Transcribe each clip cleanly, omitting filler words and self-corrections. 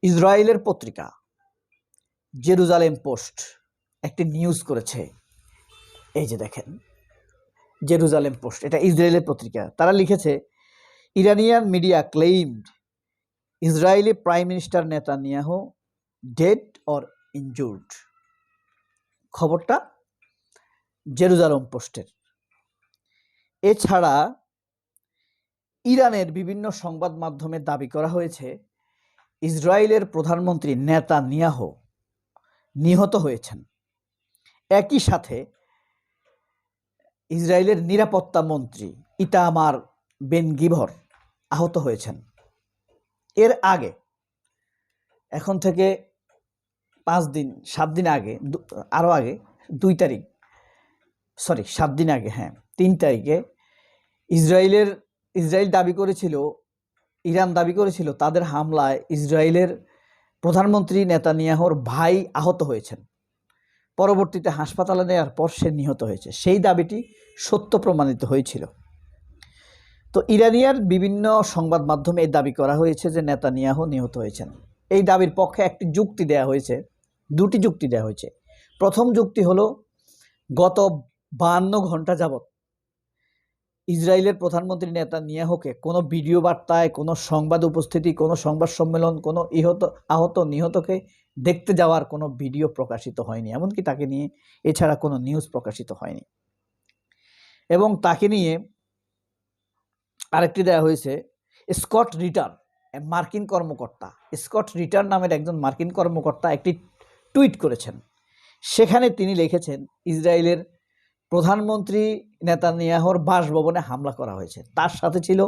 ইসরায়েলের পত্রিকা Jerusalem post একটি নিউজ করেছে। এই যে দেখেন, জেরুজালেম পোস্ট, এটা ইসরায়েলের পত্রিকা। তারা লিখেছে, Iranian media claimed Israeli prime minister Netanyahu dead or injured. খবরটা জেরুজালেম পোস্টের। এছাড়া ইরানের বিভিন্ন সংবাদ মাধ্যমে দাবি করা হয়েছে ইসরায়েলের প্রধানমন্ত্রী নেতানিয়াহু নিহত হয়েছেন। একই সাথে ইসরায়েলের নিরাপত্তা মন্ত্রী ইতামার বেন গিভর আহত হয়েছেন। এর আগে, এখন থেকে 7 দিন আগে, আরও আগে 7 দিন আগে, 3 তারিখে ইসরায়েল দাবি করেছিল, ইরান দাবি করেছিল তাদের হামলায় ইসরায়েলের প্রধানমন্ত্রী নেতানিয়াহুর ভাই আহত হয়েছেন। পরবর্তীতে হাসপাতালে নেওয়ার পর সে নিহত হয়েছে। সেই দাবিটি সত্য প্রমাণিত হয়েছিল। তো ইরানিয়ার বিভিন্ন সংবাদ মাধ্যমে এই দাবি করা হয়েছে যে নেতানিয়াহু নিহত হয়েছেন। এই দাবির পক্ষে একটি যুক্তি দেওয়া হয়েছে, দুটি যুক্তি দেওয়া হয়েছে। প্রথম যুক্তি হলো, গত 52 ঘন্টা যাবৎ ইসরায়েলের প্রধানমন্ত্রী নেতানিয়াহুকে কোনো ভিডিও বার্তায়, কোনো সংবাদ উপস্থিতি, কোনো সংবাদ সম্মেলন, কোনো আহত নিহতকে দেখতে যাওয়ার কোনো ভিডিও প্রকাশিত হয়নি, এমনকি তাকে নিয়ে এছাড়া কোনো নিউজ প্রকাশিত হয়নি। এবং তাকে নিয়ে আরেকটি দেওয়া হয়েছে, স্কট রিটার, মার্কিন কর্মকর্তা, স্কট রিটার নামের একজন মার্কিন কর্মকর্তা একটি টুইট করেছেন। সেখানে তিনি লিখেছেন, ইসরায়েলের প্রধানমন্ত্রী নেতানিয়াহুর বাসভবনে হামলা করা হয়েছে। তার সাথে ছিল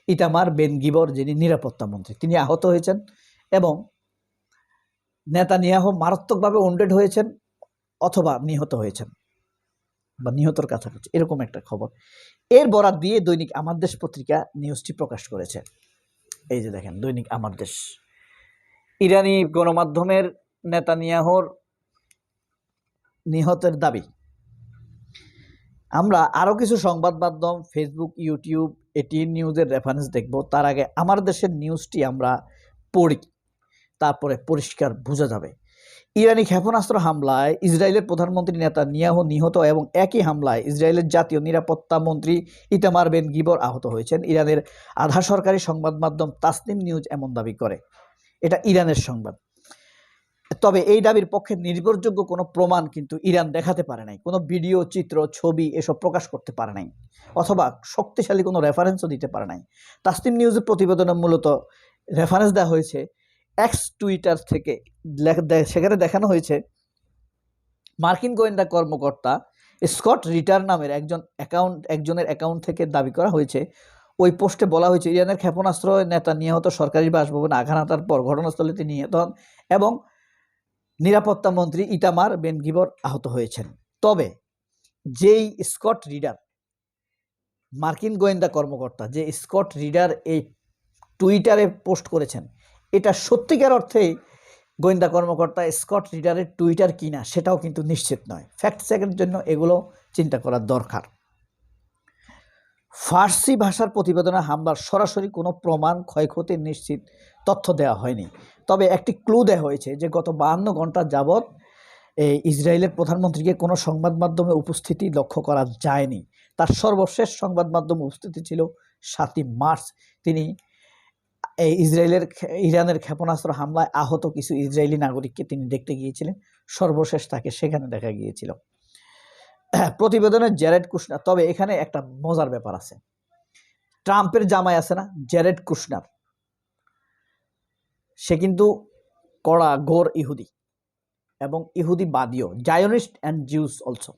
ইতামার বেন গিভর, যিনি নিরাপত্তা মন্ত্রী, তিনি আহত হয়েছেন এবং নেতানিয়াহু মারাত্মকভাবে ওন্ডেড হয়েছেন অথবা নিহত হয়েছেন বা নিহতর কাছাকাছি, এরকম একটা খবর। এর বরাত দিয়ে দৈনিক আমার দেশ পত্রিকা নিউজটি প্রকাশ করেছে। এই যে দেখেন, দৈনিক আমার দেশ। ইরানি গণমাধ্যমের নেতানিয়াহুর নিহতের দাবি। আমরা আরও কিছু সংবাদ মাধ্যম, ফেসবুক, ইউটিউব, এটিএন নিউজের রেফারেন্স দেখব। তার আগে আমার দেশের নিউজটি আমরা পড়ি, তারপরে পরিষ্কার বোঝা যাবে। ইরানি ক্ষেপণাস্ত্র হামলায় ইসরায়েলের প্রধানমন্ত্রী নেতানিয়াহু নিহত এবং একই হামলায় ইসরায়েলের জাতীয় নিরাপত্তা মন্ত্রী ইতামার বেন গিভর আহত হয়েছেন। ইরানের আধা সরকারি সংবাদ মাধ্যম তাসনিম নিউজ এমন দাবি করে। এটা ইরানের সংবাদ। তবে এই দাবির পক্ষে নির্ভরযোগ্য কোনো প্রমাণ কিন্তু ইরান দেখাতে পারে নাই, কোনো ভিডিও, চিত্র, ছবি এসব প্রকাশ করতে পারে নাই, অথবা শক্তিশালী কোনো রেফারেন্সও দিতে পারে নাই। তাসনিম নিউজের প্রতিবেদনে মূলত রেফারেন্স দেওয়া হয়েছে এক্স টুইটার থেকে। সেখানে দেখানো হয়েছে, মার্কিন গোয়েন্দা কর্মকর্তা স্কট রিটার নামের একজনের অ্যাকাউন্ট থেকে দাবি করা হয়েছে। ওই পোস্টে বলা হয়েছে, ইরানের ক্ষেপণাস্ত্র নেতানিয়াহু সরকারি বাসভবনে আঘাত হানার পর ঘটনাস্থলে তিনি নিহত হন এবং নিরাপত্তা মন্ত্রী ইতামার বেন গিভর আহত হয়েছেন। তবে যেই স্কট রিডার, মার্কিন গোয়েন্দা কর্মকর্তা, যে স্কট রিডার এই টুইটারে পোস্ট করেছেন, এটা সত্যিকার অর্থেই গোয়েন্দা কর্মকর্তা স্কট রিডারের টুইটার কিনা সেটাও কিন্তু নিশ্চিত নয়। ফ্যাক্ট চেকের জন্য এগুলো চিন্তা করার দরকার। ফার্সি ভাষার প্রতিবেদনে হামলার সরাসরি কোনো প্রমাণ, ক্ষয়ক্ষতির নিশ্চিত তথ্য দেওয়া হয়নি। তবে একটি ক্লু দেওয়া হয়েছে যে গত 52 ঘন্টা যাবৎ ইসরায়েলের প্রধানমন্ত্রীকে কোনো সংবাদ মাধ্যমে উপস্থিতি লক্ষ্য করা যায়নি। তার সর্বশেষ সংবাদ মাধ্যম উপস্থিতি ছিল 7ই মার্চ। তিনি ইরানের ক্ষেপণাস্ত্র হামলায় আহত কিছু ইসরায়েলি নাগরিককে তিনি দেখতে গিয়েছিলেন। সর্বশেষ তাকে সেখানে দেখা গিয়েছিল। প্রতিবেদনে জ্যারেড কুশনার, তবে এখানে একটা মজার ব্যাপার আছে। ট্রাম্পের জামাই আছে না, জ্যারেড কুশনার, সে কিন্তু কড়া গোর ইহুদি এবং ইহুদিবাদীও, Zionist and Jews also.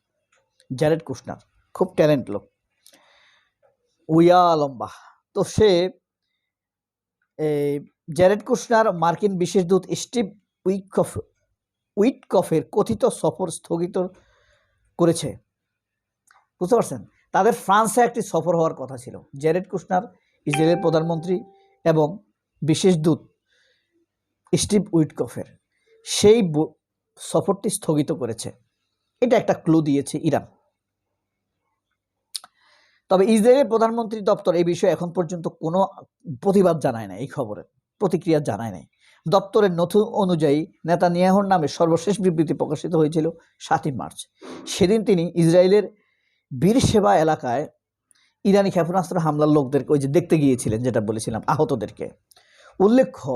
Jared Kushner খুব ট্যালেন্ট লোক, উইয়া লম্বা। তো সে জ্যারেড কুশনার মার্কিন বিশেষ দূত স্টিভ উইটকফের কথিত সফর স্থগিত করেছে। বুঝতে পারছেন, তাদের ফ্রান্সে একটি সফর হওয়ার কথা ছিল। জ্যারেড কুশনার, ইসরায়েলের প্রধানমন্ত্রী এবং বিশেষ দূত স্টিভ উইটকফের সেই সফরটি স্থগিত করেছে। এটা একটা ক্লু দিয়েছে ইরান। তবে ইসরায়েলের প্রধানমন্ত্রী দপ্তর এই বিষয়ে এখন পর্যন্ত কোনো প্রতিবাদ জানায় না, এই খবরের প্রতিক্রিয়া জানায় নাই। দপ্তরের নথি অনুযায়ী নেতানিয়াহুর নামে সর্বশেষ বিবৃতি প্রকাশিত হয়েছিল 7ই মার্চ। সেদিন তিনি ইসরায়েলের বীরশেবা এলাকায় ইরানি ক্ষেপণাস্ত্র হামলার লোকদেরকে ওই যে দেখতে গিয়েছিলেন, যেটা বলেছিলাম, আহতদেরকে। উল্লেখ্য,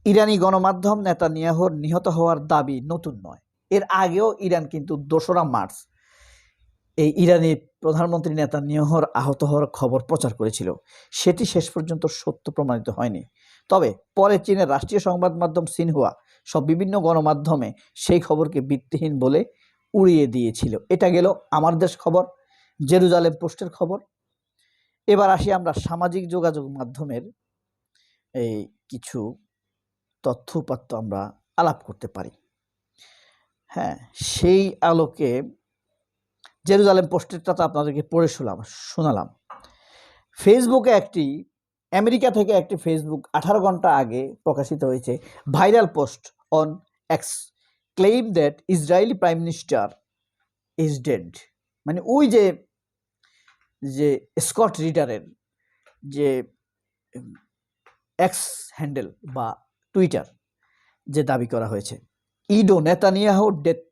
ইরানি গণমাধ্যম নেতানিয়াহুর নিহত হওয়ার দাবি নতুন নয়। এর আগেও ইরান কিন্তু 2রা মার্চ এই ইরানি প্রধানমন্ত্রী নেতানিয়াহুর আহত হওয়ার খবর প্রচার করেছিল। সেটি শেষ পর্যন্ত সত্য প্রমাণিত হয়নি। তবে পরে চীনের রাষ্ট্রীয় সংবাদ মাধ্যম সিনহুয়া সব বিভিন্ন গণমাধ্যমে সেই খবরকে ভিত্তিহীন বলে উড়িয়ে দিয়েছিল। এটা গেল আমার দেশ খবর, জেরুজালেম পোস্টের খবর। এবার আসি আমরা সামাজিক যোগাযোগ মাধ্যমের এই কিছু তথ্য উপাত্ত আমরা আলাপ করতে পারি। হ্যাঁ, সেই আলোকে জেরুজালেম পোস্টেরটা তো আপনাদেরকে পড়ে শোনালাম। ফেসবুকে আমেরিকা থেকে একটি ফেসবুক 18 ঘন্টা আগে প্রকাশিত হয়েছে viral post on x claim that Israeli prime minister is dead. মানে ওই যে স্কট রিডারের যে এক্স হ্যান্ডেল বা টুইটার যে দাবি করা হয়েছে, ইডো Netanyahu death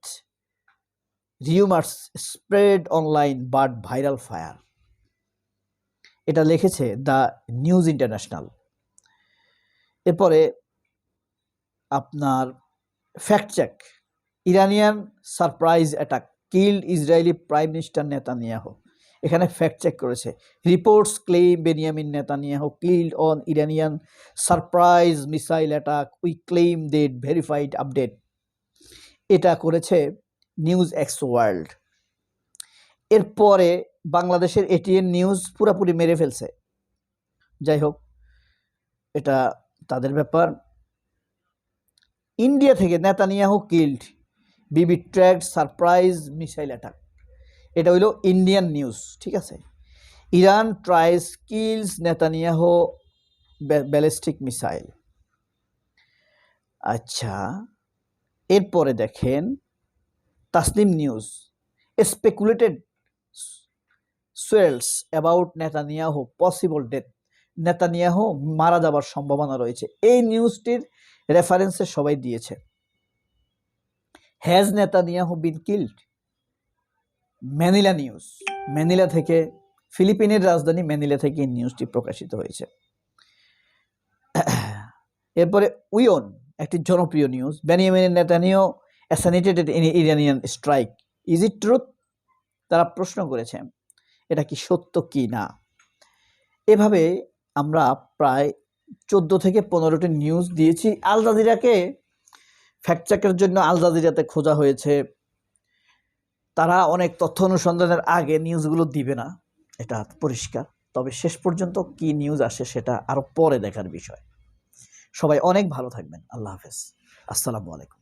rumours spread online but viral fire. এটা লিখেছে দ্য নিউজ ইন্টারন্যাশনাল। এরপরে আপনার fact check, Iranian surprise attack killed Israeli prime minister Netanyahu. এখানে ফ্যাক্ট চেক করেছে, reports claim Benjamin Netanyahu killed on Iranian surprise missile attack, we claim that verified update. এটা করেছে news x world. এরপরে বাংলাদেশের ATN news পুরাপুরি মেরে ফেলছে। যাই হোক, এটা তাদের ব্যাপার। ইন্ডিয়া থেকে Netanyahu killed Bibi tracked surprise missile attack. এটা হইল ইন্ডিয়ান নিউজ, ঠিক আছে। Iran tries kills Netanyahu ballistic missile. আচ্ছা, এরপরে দেখেন Tasnim news, speculated swirls about Netanyahu possible death. Netanyahu মারা যাবার সম্ভাবনা রয়েছে। এই নিউজটির রেফারেন্সে সবাই দিয়েছে। Has Netanyahu been killed? Manila news, Manila থেকে, ফিলিপিনের রাজধানী ম্যানিলা থেকে এই নিউজটি প্রকাশিত হয়েছে। এরপরে উইয়ন, একটি জনপ্রিয় news, Benjamin Netanyahu assassinated in Iranian strike, is it truth? তারা প্রশ্ন করেছে এটা কি সত্য কি না। এভাবে আমরা প্রায় 14 থেকে 15টি নিউজ দিয়েছি। আল জাজিরাকে ফ্যাক্ট চেকের জন্য আল জাজিরাতে খোঁজা হয়েছে। তারা অনেক তথ্য অনুসন্ধানের আগে নিউজগুলো দিবে না, এটা পরিষ্কার। তবে শেষ পর্যন্ত কি নিউজ আসে সেটা আরও পরে দেখার বিষয়। সবাই অনেক ভালো থাকবেন। আল্লাহ হাফেজ, আসসালামু আলাইকুম।